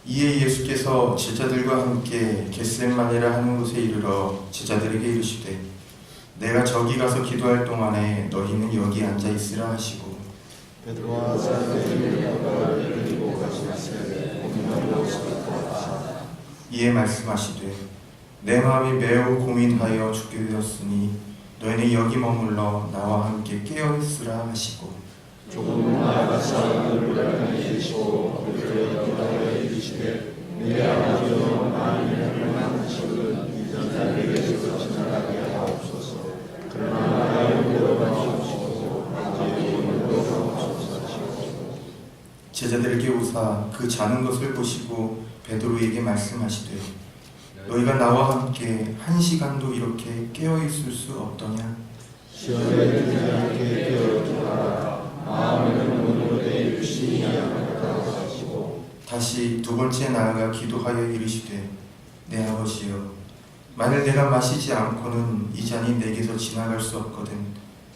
이에 예수께서 제자들과 함께 겟셋마네라 하는 곳에 이르러 제자들에게 이르시되 내가 저기 가서 기도할 동안에 너희는 여기 앉아 있으라 하시고 베드로와 사도들이 여호와를 그리고 같이 가시되 고민하고 싶었다. 이에 말씀하시되 내 마음이 매우 고민하여 죽게 되었으니 너희는 여기 머물러 나와 함께 깨어 있으라 하시고 조금 나아가서 그들을 이르시고 그들을 기도하여 이르시되 내 아버지여 만일 불만하시거든 이 자들에게서 지나가게 하옵소서. 그러나 나의 의로 가시옵소서. 아버지의 의로 가시옵소서. 제자들에게 오사 그 자는 것을 보시고 베드로에게 말씀하시되 너희가 나와 함께 1시간도 이렇게 깨어 있을 수 없더냐? 시험에 들지 않게 깨어주라. 마음에는 눈으로 내 유심히 하겠다고 하시고 다시 두 번째 나아가 기도하여 이르시되 내 아버지여 만일 내가 마시지 않고는 이 잔이 내게서 지나갈 수 없거든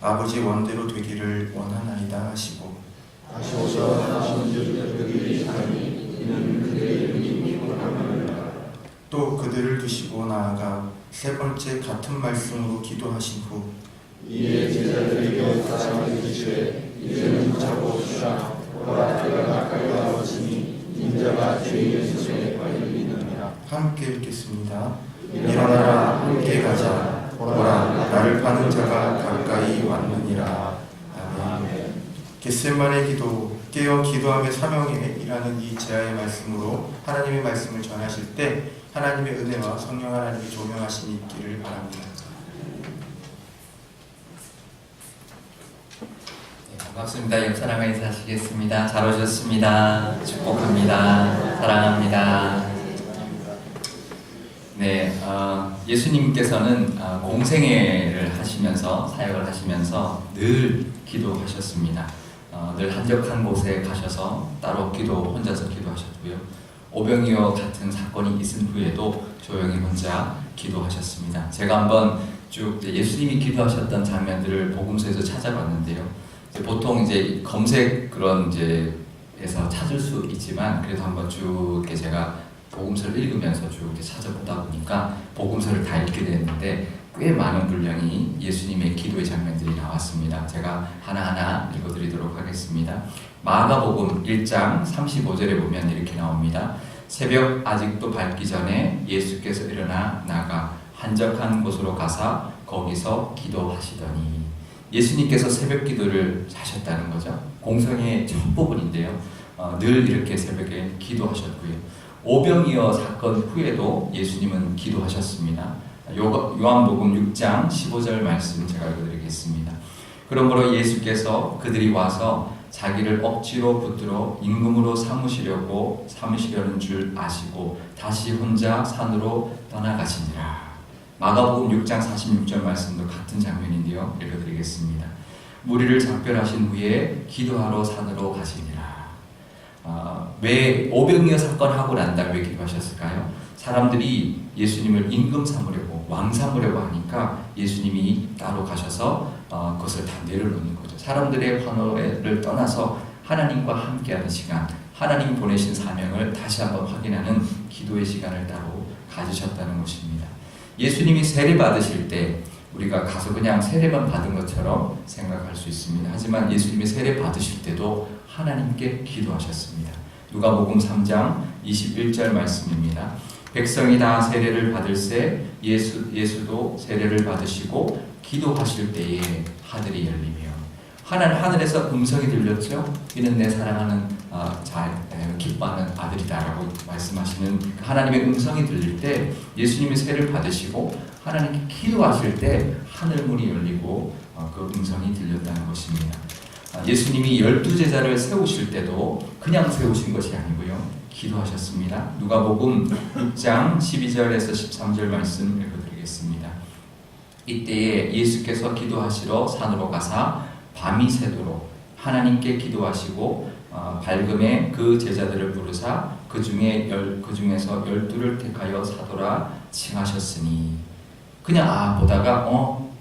아버지 원대로 되기를 원하나이다 하시고 다시 오셔 하신즉 그들이 하니 이는 그들의 이름이 원하느니라. 또 그들을 두시고 나아가 세 번째 같은 말씀으로 기도하신 후 이에 제자들에게 다시 이르시되 이제는 자고 쉬라. 보라 때가 가까이 왔으니 인자가 죄인의 손에 걸리느니라. 함께 읽겠습니다. 일어나라 함께 가자 보라 나를 파는 자가 가까이 왔느니라. 아멘. 겟셋마네 기도 깨어 기도함의 사명이라는 이 제아의 말씀으로 하나님의 말씀을 전하실 때 하나님의 은혜와 성령 하나님의 조명하심이 있기를 바랍니다. 반갑습니다. 옆사람과 인사하시겠습니다. 잘 오셨습니다. 축복합니다. 사랑합니다. 네, 예수님께서는 공생애를 하시면서 사역을 하시면서 늘 기도하셨습니다. 늘 한적한 곳에 가셔서 따로 혼자서 기도하셨고요. 오병이어 같은 사건이 있은 후에도 조용히 혼자 기도하셨습니다. 제가 한번 쭉 예수님이 기도하셨던 장면들을 복음서에서 찾아봤는데요. 보통 이제 검색 그런 에서 찾을 수 있지만 그래도 한번 쭉 이렇게 제가 복음서를 읽으면서 쭉 이렇게 찾아보다 보니까 복음서를 다 읽게 됐는데 꽤 많은 분량이 예수님의 기도의 장면들이 나왔습니다. 제가 하나하나 읽어드리도록 하겠습니다. 마가복음 1장 35절에 보면 이렇게 나옵니다. 새벽 아직도 밝기 전에 예수께서 일어나 나가 한적한 곳으로 가사 거기서 기도하시더니 예수님께서 새벽 기도를 하셨다는 거죠. 공성의 첫 부분인데요. 늘 이렇게 새벽에 기도하셨고요. 오병이어 사건 후에도 예수님은 기도하셨습니다. 요한복음 6장 15절 말씀 제가 읽어드리겠습니다. 그러므로 예수께서 그들이 와서 자기를 억지로 붙들어 임금으로 삼으시려는 줄 아시고 다시 혼자 산으로 떠나가시니라. 마가복음 6장 46절 말씀도 같은 장면인데요. 읽어드리겠습니다. 무리를 작별하신 후에 기도하러 산으로 가시니라. 왜 오병이어 사건 하고 난 다음에 왜 기도하셨을까요? 사람들이 예수님을 임금 삼으려고 왕 삼으려고 하니까 예수님이 따로 가셔서 그것을 다 내려놓는 거죠. 사람들의 환호를 떠나서 하나님과 함께하는 시간, 하나님 보내신 사명을 다시 한번 확인하는 기도의 시간을 따로 가지셨다는 것입니다. 예수님이 세례 받으실 때 우리가 가서 그냥 세례만 받은 것처럼 생각할 수 있습니다. 하지만 예수님이 세례 받으실 때도 하나님께 기도하셨습니다. 누가복음 3장 21절 말씀입니다. 백성이 다 세례를 받을새 예수도 세례를 받으시고 기도하실 때에 하늘이 열리며 하늘에서 음성이 들렸죠. 이는 내 사랑하는 기뻐하는 아들이다라고 말씀하시는 하나님의 음성이 들릴 때 예수님이 세례를 받으시고 하나님께 기도하실 때 하늘문이 열리고 그 음성이 들렸다는 것입니다. 예수님이 12제자를 세우실 때도 그냥 세우신 것이 아니고요. 기도하셨습니다. 누가복음 6장 12절에서 13절 말씀 읽어드리겠습니다. 이때에 예수께서 기도하시러 산으로 가사 밤이 새도록 하나님께 기도하시고 밝음에 그 제자들을 부르사 그 중에서 12를 택하여 사도라 칭하셨으니 그냥 보다가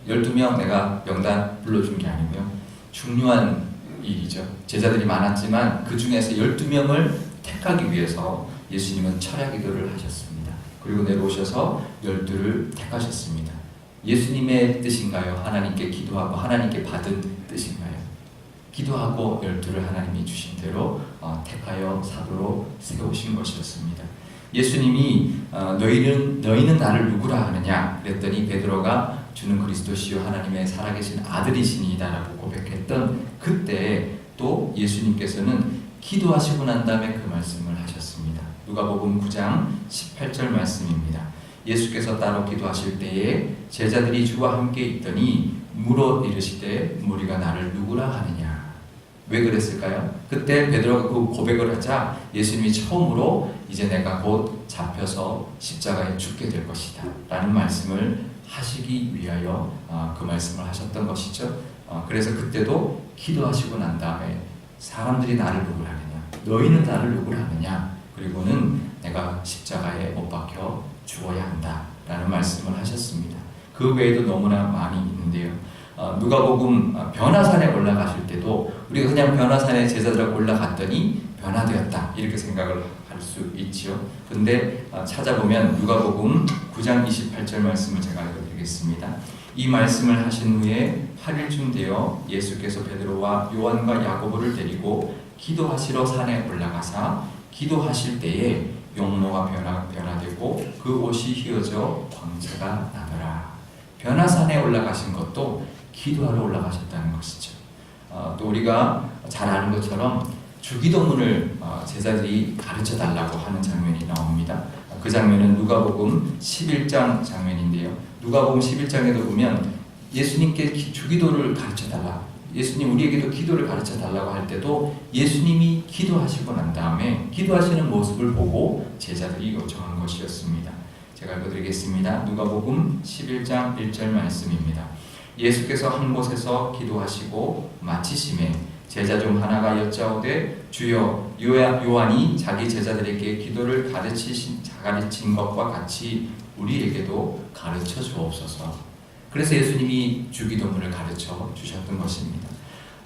12명 내가 명단 불러준 게 아니고요. 중요한 일이죠. 제자들이 많았지만 그 중에서 12명을 택하기 위해서 예수님은 철야 기도를 하셨습니다. 그리고 내려오셔서 12를 택하셨습니다. 예수님의 뜻인가요? 하나님께 기도하고 하나님께 받은 뜻인가요? 기도하고 12를 하나님이 주신 대로 택하여 사도로 세우신 것이었습니다. 예수님이 너희는 나를 누구라 하느냐 그랬더니 베드로가 주는 그리스도시요 하나님의 살아계신 아들이시니이다라고 고백했던 그때 또 예수님께서는 기도하시고 난 다음에 그 말씀을 하셨습니다. 누가복음 9장 18절 말씀입니다. 예수께서 따로 기도하실 때에 제자들이 주와 함께 있더니 물어 이르시되 무리가 나를 누구라 하느냐. 왜 그랬을까요? 그때 베드로가 그 고백을 하자 예수님이 처음으로 이제 내가 곧 잡혀서 십자가에 죽게 될 것이다 라는 말씀을 하시기 위하여 그 말씀을 하셨던 것이죠. 그래서 그때도 기도하시고 난 다음에 사람들이 나를 누구라 하느냐, 너희는 나를 누구라 하느냐, 그리고는 내가 십자가에 못 박혀 죽어야 한다 라는 말씀을 하셨습니다. 그 외에도 너무나 많이 있는데요. 누가복음 변화산에 올라가실 때도 우리가 그냥 변화산에 제자들하고 올라갔더니 변화되었다 이렇게 생각을 할 수 있지요. 근데 찾아보면 누가복음 9장 28절 말씀을 제가 읽어드리겠습니다. 이 말씀을 하신 후에 8일쯤 되어 예수께서 베드로와 요한과 야고보를 데리고 기도하시러 산에 올라가사 기도하실 때에 용모가 변화되고 그 옷이 휘어져 광채가 나더라. 변화산에 올라가신 것도 기도하러 올라가셨다는 것이죠. 또 우리가 잘 아는 것처럼 주기도문을 제자들이 가르쳐 달라고 하는 장면이 나옵니다. 그 장면은 누가복음 11장 장면인데요. 누가복음 11장에도 보면 예수님께 주기도를 가르쳐 달라. 예수님 우리에게도 기도를 가르쳐 달라고 할 때도 예수님이 기도하시고 난 다음에 기도하시는 모습을 보고 제자들이 요청한 것이었습니다. 제가 읽어드리겠습니다. 누가복음 11장 1절 말씀입니다. 예수께서 한 곳에서 기도하시고 마치심에 제자 중 하나가 여짜오되 주여 요한이 자기 제자들에게 기도를 가르친 것과 같이 우리에게도 가르쳐 주옵소서. 그래서 예수님이 주기도문을 가르쳐 주셨던 것입니다.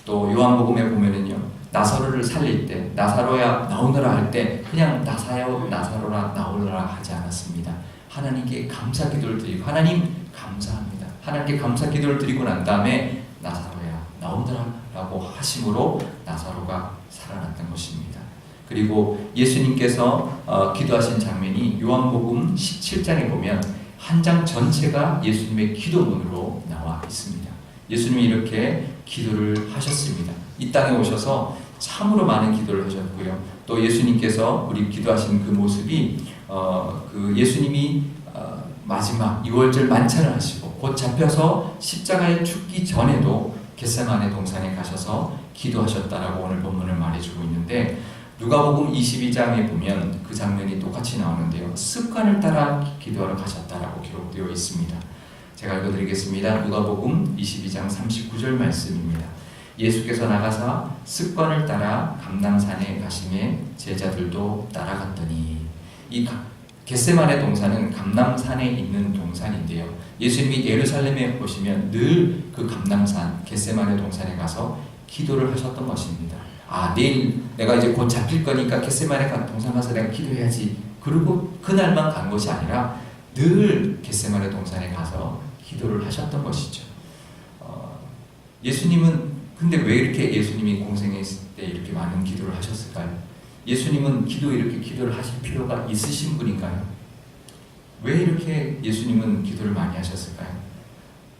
또 요한복음에 보면은요, 나사로를 살릴 때 나사로야 나오너라 할 때 그냥 나사로라 나오너라 하지 않았습니다. 하나님께 감사 기도를 드리고 하나님 감사합니다. 하나님께 감사 기도를 드리고 난 다음에 나사로야 나오너라 라고 하심으로 나사로가 살아났던 것입니다. 그리고 예수님께서 기도하신 장면이 요한복음 17장에 보면 한 장 전체가 예수님의 기도문으로 나와 있습니다. 예수님이 이렇게 기도를 하셨습니다. 이 땅에 오셔서 참으로 많은 기도를 하셨고요. 또 예수님께서 우리 기도하신 그 모습이 그 예수님이 마지막 6월절 만찬을 하시고 곧 잡혀서 십자가에 죽기 전에도 겟세마네 동산에 가셔서 기도하셨다라고 오늘 본문을 말해주고 있는데 누가복음 22장에 보면 그 장면이 똑같이 나오는데요. 습관을 따라 기도하러 가셨다라고 기록되어 있습니다. 제가 읽어드리겠습니다. 누가복음 22장 39절 말씀입니다. 예수께서 나가사 습관을 따라 감람산에 가시매 제자들도 따라갔더니 이 겟세마네 동산은 감람산에 있는 동산인데요. 예수님이 예루살렘에 오시면 늘 그 감람산 겟세마네 동산에 가서 기도를 하셨던 것입니다. 내일 내가 이제 곧 잡힐 거니까 겟세마네 동산 가서 내가 기도해야지. 그리고 그날만 간 것이 아니라 늘 겟세마네 동산에 가서 기도를 하셨던 것이죠. 예수님은 근데 왜 이렇게 예수님이 공생했을 때 이렇게 많은 기도를 하셨을까요? 예수님은 이렇게 기도를 하실 필요가 있으신 분인가요? 왜 이렇게 예수님은 기도를 많이 하셨을까요?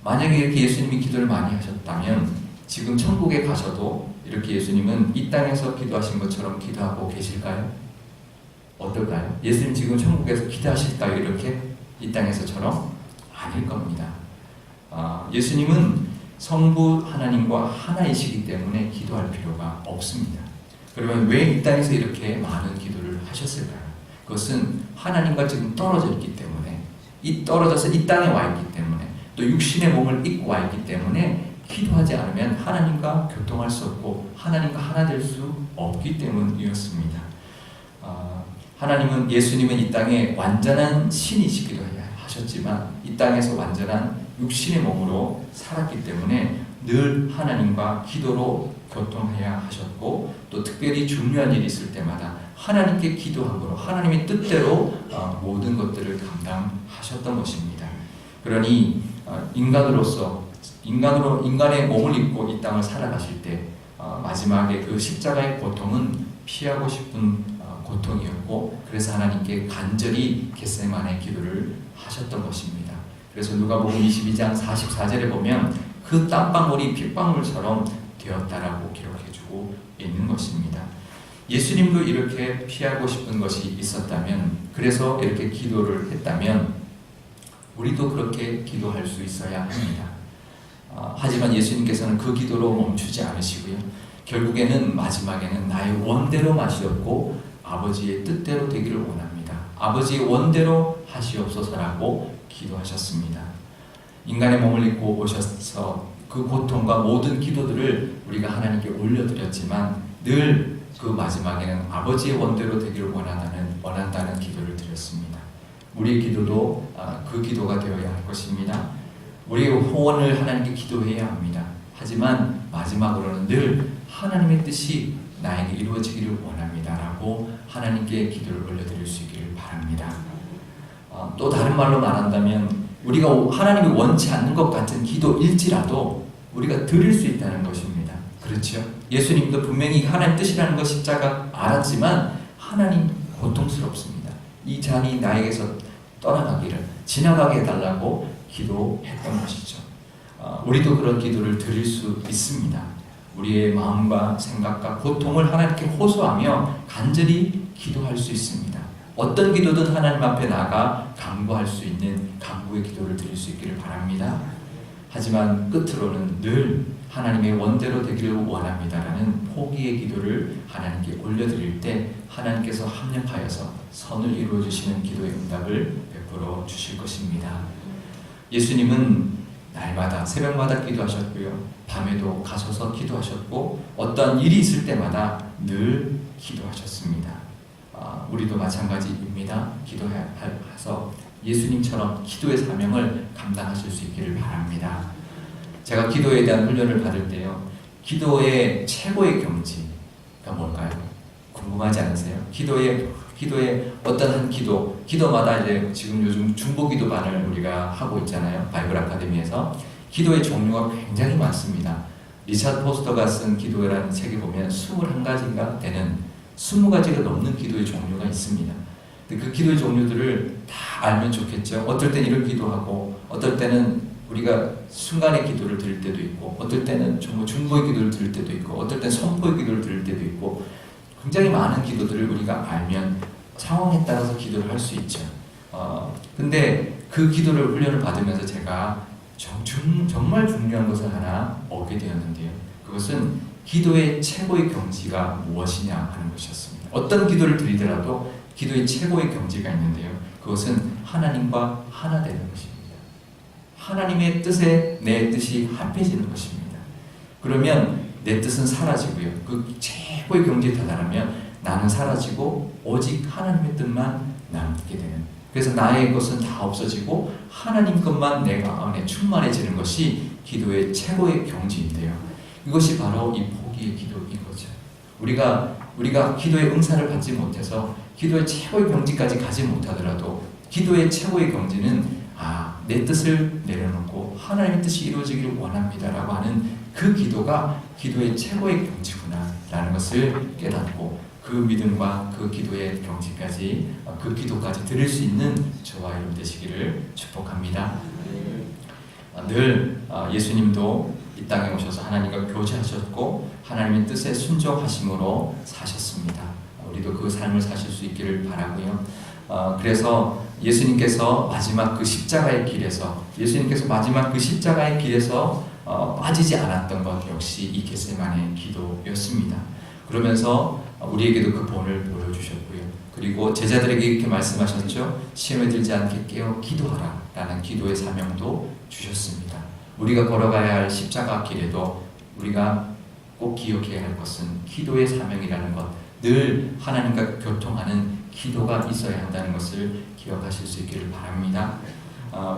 만약에 이렇게 예수님이 기도를 많이 하셨다면 지금 천국에 가셔도 이렇게 예수님은 이 땅에서 기도하신 것처럼 기도하고 계실까요? 어떨까요? 예수님 지금 천국에서 기도하실까요? 이렇게 이 땅에서처럼? 아닐 겁니다. 예수님은 성부 하나님과 하나이시기 때문에 기도할 필요가 없습니다. 그러면 왜 이 땅에서 이렇게 많은 기도를 하셨을까요? 그것은 하나님과 지금 떨어져 있기 때문에 떨어져서 이 땅에 와 있기 때문에 또 육신의 몸을 입고 와 있기 때문에 기도하지 않으면 하나님과 교통할 수 없고 하나님과 하나 될 수 없기 때문이었습니다. 하나님은 예수님은 이 땅에 완전한 신이시기도 하셨지만 이 땅에서 완전한 육신의 몸으로 살았기 때문에 늘 하나님과 기도로 교통해야 하셨고 또 특별히 중요한 일이 있을 때마다 하나님께 기도함으로 하나님의 뜻대로 모든 것들을 감당하셨던 것입니다. 그러니 인간의 몸을 입고 이 땅을 살아가실 때 마지막에 그 십자가의 고통은 피하고 싶은 고통이었고, 그래서 하나님께 간절히 겟세마네 기도를 하셨던 것입니다. 그래서 누가복음 22장 44절에 보면 그 땀방울이 핏방울처럼 되었다라고 기록해주고 있는 것입니다. 예수님도 이렇게 피하고 싶은 것이 있었다면, 그래서 이렇게 기도를 했다면 우리도 그렇게 기도할 수 있어야 합니다. 하지만 예수님께서는 그 기도로 멈추지 않으시고요. 결국에는 마지막에는 나의 원대로 마시었고 아버지의 뜻대로 되기를 원합니다. 아버지의 원대로 하시옵소서라고 기도하셨습니다. 인간의 몸을 입고 오셔서 그 고통과 모든 기도들을 우리가 하나님께 올려드렸지만 늘 그 마지막에는 아버지의 원대로 되기를 원한다는 기도를 드렸습니다. 우리의 기도도 그 기도가 되어야 할 것입니다. 우리의 호언을 하나님께 기도해야 합니다. 하지만 마지막으로는 늘 하나님의 뜻이 나에게 이루어지기를 원합니다라고 하나님께 기도를 올려드릴 수 있기를 바랍니다. 또 다른 말로 말한다면 우리가 하나님이 원치 않는 것 같은 기도일지라도 우리가 드릴 수 있다는 것입니다. 그렇죠? 예수님도 분명히 하나님 뜻이라는 것 십자가 알았지만 하나님 고통스럽습니다. 이 잔이 나에게서 떠나가기를, 지나가게 해달라고 기도했던 것이죠. 우리도 그런 기도를 드릴 수 있습니다. 우리의 마음과 생각과 고통을 하나님께 호소하며 간절히 기도할 수 있습니다. 어떤 기도든 하나님 앞에 나가 간구할 수 있는 간구의 기도를 드릴 수 있기를 바랍니다. 하지만 끝으로는 늘 하나님의 원대로 되기를 원합니다라는 포기의 기도를 하나님께 올려드릴 때 하나님께서 합력하여서 선을 이루어 주시는 기도의 응답을 베풀어 주실 것입니다. 예수님은 날마다 새벽마다 기도하셨고요. 밤에도 가셔서 기도하셨고 어떠한 일이 있을 때마다 늘 기도하셨습니다. 우리도 마찬가지입니다. 기도해서 예수님처럼 기도의 사명을 감당하실 수 있기를 바랍니다. 제가 기도에 대한 훈련을 받을 때요, 기도의 최고의 경지가 뭘까요? 궁금하지 않으세요? 기도의 어떤 한 기도마다 이제 지금 요즘 중보기도반을 우리가 하고 있잖아요. 바이블 아카데미에서. 기도의 종류가 굉장히 많습니다. 리차드 포스터가 쓴 기도라는 책에 보면 21가지가 되는 20가지가 넘는 기도의 종류가 있습니다. 근데 그 기도의 종류들을 다 알면 좋겠죠. 어떨 땐 이런 기도하고, 어떨 때는 우리가 순간의 기도를 드릴 때도 있고, 어떨 때는 정말 중보의 기도를 드릴 때도 있고, 어떨 땐 선포의 기도를 드릴 때도 있고, 굉장히 많은 기도들을 우리가 알면 상황에 따라서 기도를 할 수 있죠. 근데 그 기도를 훈련을 받으면서 제가 정말 중요한 것을 하나 얻게 되었는데요. 그것은 기도의 최고의 경지가 무엇이냐 하는 것이었습니다. 어떤 기도를 드리더라도 기도의 최고의 경지가 있는데요. 그것은 하나님과 하나 되는 것입니다. 하나님의 뜻에 내 뜻이 합해지는 것입니다. 그러면 내 뜻은 사라지고요. 그 최고의 경지에 다다르면 나는 사라지고 오직 하나님의 뜻만 남게 되는, 그래서 나의 것은 다 없어지고 하나님 것만 내가 안에 충만해지는 것이 기도의 최고의 경지인데요. 이것이 바로 이 포기의 기도인 거죠. 우리가 기도의 응사를 받지 못해서 기도의 최고의 경지까지 가지 못하더라도 기도의 최고의 경지는 내 뜻을 내려놓고 하나님의 뜻이 이루어지기를 원합니다라고 하는 그 기도가 기도의 최고의 경지구나 라는 것을 깨닫고 그 믿음과 그 기도의 경지까지, 그 기도까지 드릴 수 있는 저와 여러분 되시기를 축복합니다. 늘 예수님도 이 땅에 오셔서 하나님과 교제하셨고 하나님의 뜻에 순종하심으로 사셨습니다. 우리도 그 삶을 사실 수 있기를 바라고요. 그래서 예수님께서 마지막 그 십자가의 길에서 빠지지 않았던 것 역시 이 겟세마네 기도였습니다. 그러면서 우리에게도 그 본을 보여주셨고요. 그리고 제자들에게 이렇게 말씀하셨죠. 시험에 들지 않게 깨어 기도하라 라는 기도의 사명도 주셨습니다. 우리가 걸어가야 할 십자가 길에도 우리가 꼭 기억해야 할 것은 기도의 사명이라는 것, 늘 하나님과 교통하는 기도가 있어야 한다는 것을 기억하실 수 있기를 바랍니다.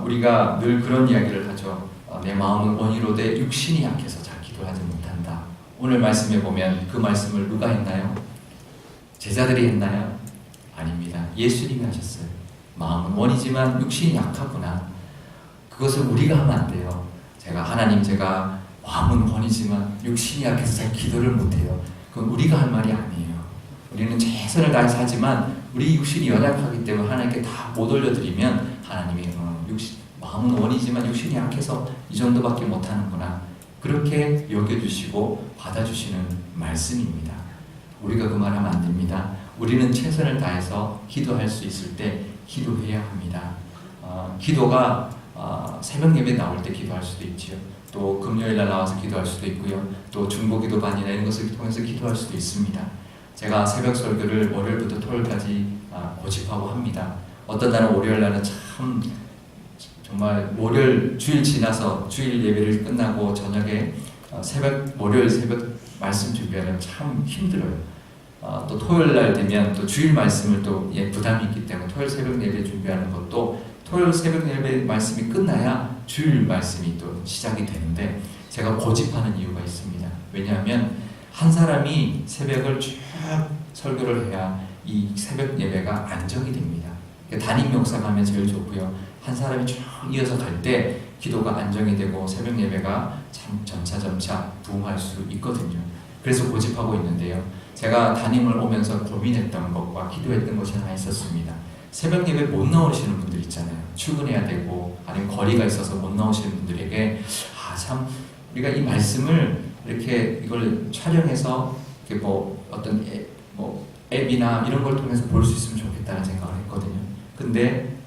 우리가 늘 그런 이야기를 하죠. 내 마음은 원이로 돼 육신이 약해서 잘 기도하지 못한다. 오늘 말씀에 보면 그 말씀을 누가 했나요? 제자들이 했나요? 아닙니다. 예수님이 하셨어요. 마음은 원이지만 육신이 약하구나. 그것을 우리가 하면 안 돼요. 제가 마음은 원이지만 육신이 약해서 잘 기도를 못해요. 그건 우리가 할 말이 아니에요. 우리는 최선을 다해서 하지만 우리 육신이 연약하기 때문에 하나님께 다 못 올려드리면 하나님이 마음은 원이지만 육신이 약해서 이 정도밖에 못하는구나. 그렇게 여겨주시고 받아주시는 말씀입니다. 우리가 그 말하면 안 됩니다. 우리는 최선을 다해서 기도할 수 있을 때 기도해야 합니다. 기도가 새벽 예배 나올 때 기도할 수도 있지요. 또 금요일 날 나와서 기도할 수도 있고요. 또 중보기도반이나 이런 것을 통해서 기도할 수도 있습니다. 제가 새벽 설교를 월요일부터 토요일까지 고집하고 합니다. 어떤 날은 월요일 날은 참 정말 월요일 주일 지나서 주일 예배를 끝나고 저녁에 월요일 새벽 말씀 준비하면 참 힘들어요. 또 토요일 날 되면 또 주일 말씀을 또 부담이 있기 때문에 토요일 새벽 예배 준비하는 것도 토요일 새벽 예배 말씀이 끝나야 주일 말씀이 또 시작이 되는데 제가 고집하는 이유가 있습니다. 왜냐하면 한 사람이 새벽을 쭉 설교를 해야 이 새벽 예배가 안정이 됩니다. 담임 목사가 하면 제일 좋고요. 한 사람이 쭉 이어서 갈 때 기도가 안정이 되고 새벽 예배가 참 점차 부흥할 수 있거든요. 그래서 고집하고 있는데요. 제가 담임을 오면서 고민했던 것과 기도했던 것이 하나 있었습니다. 새벽 예배 못 나오시는 분들 있잖아요. 출근해야 되고 아니면 거리가 있어서 못 나오시는 분들에게 참 우리가 이 말씀을 이렇게 이걸 촬영해서 이렇게 어떤 앱이나 이런 걸 통해서 볼 수 있으면 좋겠다는 생각을 했거든요. 근데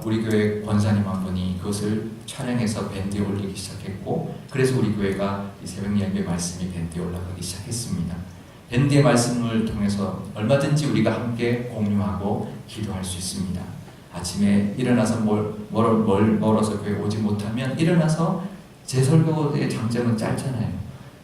우리 교회 권사님 한 분이 그것을 촬영해서 밴드에 올리기 시작했고 그래서 우리 교회가 이 새벽 예배 말씀이 밴드에 올라가기 시작했습니다. 밴드의 말씀을 통해서 얼마든지 우리가 함께 공유하고 기도할 수 있습니다. 아침에 일어나서 멀어서 교회 오지 못하면 일어나서 제 설교의 장점은 짧잖아요.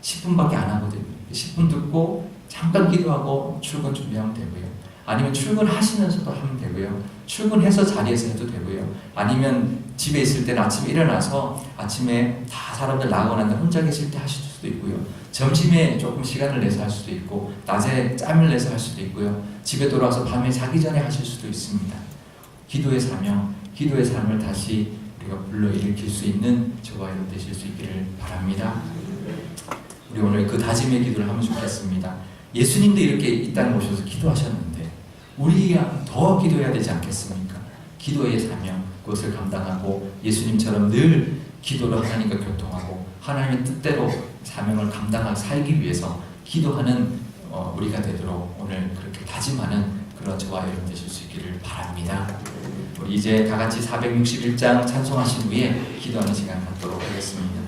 10분밖에 안 하거든요. 10분 듣고 잠깐 기도하고 출근 준비하면 되고요. 아니면 출근하시면서도 하면 되고요. 출근해서 자리에서 해도 되고요. 아니면 집에 있을 때는 아침에 일어나서 아침에 다 사람들 나가고 난 혼자 계실 때 하실 수도 있고요. 점심에 조금 시간을 내서 할 수도 있고 낮에 짬을 내서 할 수도 있고요. 집에 돌아와서 밤에 자기 전에 하실 수도 있습니다. 기도의 사명, 기도의 삶을 다시 우리가 불러일으킬 수 있는 저와 여러분 되실 수 있기를 바랍니다. 우리 오늘 그 다짐의 기도를 하면 좋겠습니다. 예수님도 이렇게 이 땅에 오셔서 기도하셨는데 우리가 더 기도해야 되지 않겠습니까? 기도의 사명, 그것을 감당하고 예수님처럼 늘 기도로 하나님과 교통하고 하나님의 뜻대로 사명을 감당하고 살기 위해서 기도하는 우리가 되도록 오늘 그렇게 다짐하는 그런 저와 여러분 되실 수 있기를 바랍니다. 우리 이제 다 같이 461장 찬송하신 후에 기도하는 시간 갖도록 하겠습니다.